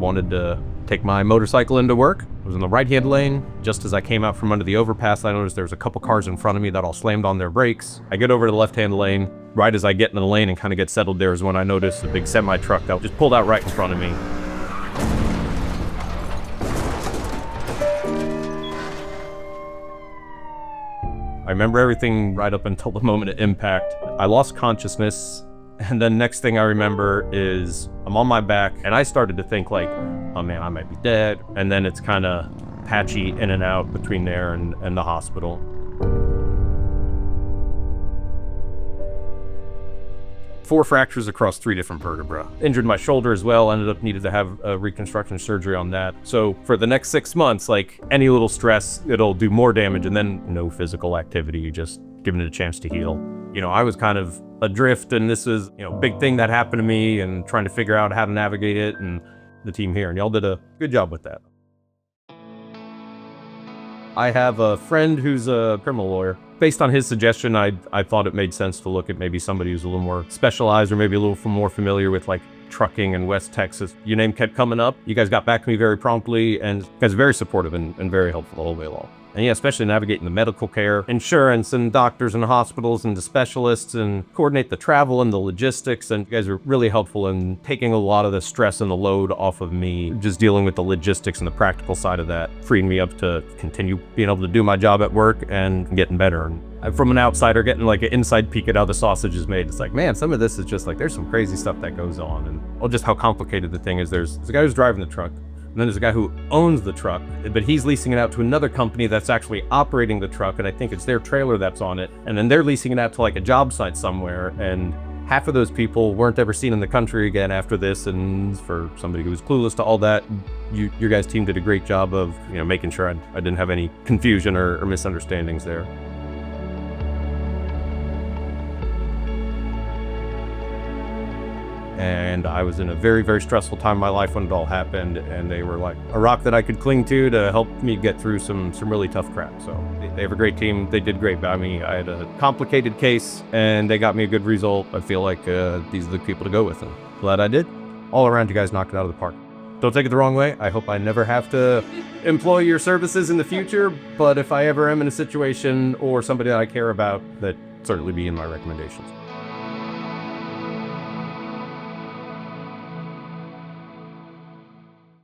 wanted to take my motorcycle into work. I was in the right-hand lane. Just as I came out from under the overpass, I noticed there was a couple cars in front of me that all slammed on their brakes. I get over to the left-hand lane. Right as I get in the lane and kind of get settled there is when I noticed a big semi-truck that just pulled out right in front of me. I remember everything right up until the moment of impact. I lost consciousness, and then next thing I remember is I'm on my back, and I started to think like, oh man, I might be dead. And then it's kind of patchy in and out between there and the hospital. 4 fractures across 3 different vertebrae. Injured my shoulder as well, ended up needed to have a reconstruction surgery on that. So for the next 6 months, like any little stress, it'll do more damage, and then no physical activity, just giving it a chance to heal. You know, I was kind of adrift, and this is, you know, big thing that happened to me and trying to figure out how to navigate it, and the team here, and y'all did a good job with that. I have a friend who's a criminal lawyer. Based on his suggestion, I thought it made sense to look at maybe somebody who's a little more specialized or maybe a little more familiar with like trucking in West Texas. Your name kept coming up. You guys got back to me very promptly, and you guys are very supportive and very helpful the whole way along. And yeah, especially navigating the medical care, insurance and doctors and hospitals and the specialists, and coordinate the travel and the logistics. And you guys are really helpful in taking a lot of the stress and the load off of me, just dealing with the logistics and the practical side of that, freeing me up to continue being able to do my job at work and getting better. And from an outsider, getting like an inside peek at how the sausage is made, it's like, man, some of this is just like, there's some crazy stuff that goes on. And just how complicated the thing is. There's a guy who's driving the truck. And then there's a guy who owns the truck, but he's leasing it out to another company that's actually operating the truck, and I think it's their trailer that's on it. And then they're leasing it out to like a job site somewhere, and half of those people weren't ever seen in the country again after this. And for somebody who was clueless to all that, your guys' team did a great job of, you know, making sure I didn't have any confusion or misunderstandings there. And I was in a very, very stressful time in my life when it all happened, and they were like a rock that I could cling to help me get through some really tough crap. So they have a great team. They did great by me. I had a complicated case, and they got me a good result. I feel like these are the people to go with, and glad I did. All around, you guys knocked it out of the park. Don't take it the wrong way. I hope I never have to employ your services in the future, but if I ever am in a situation or somebody that I care about, that certainly be in my recommendations.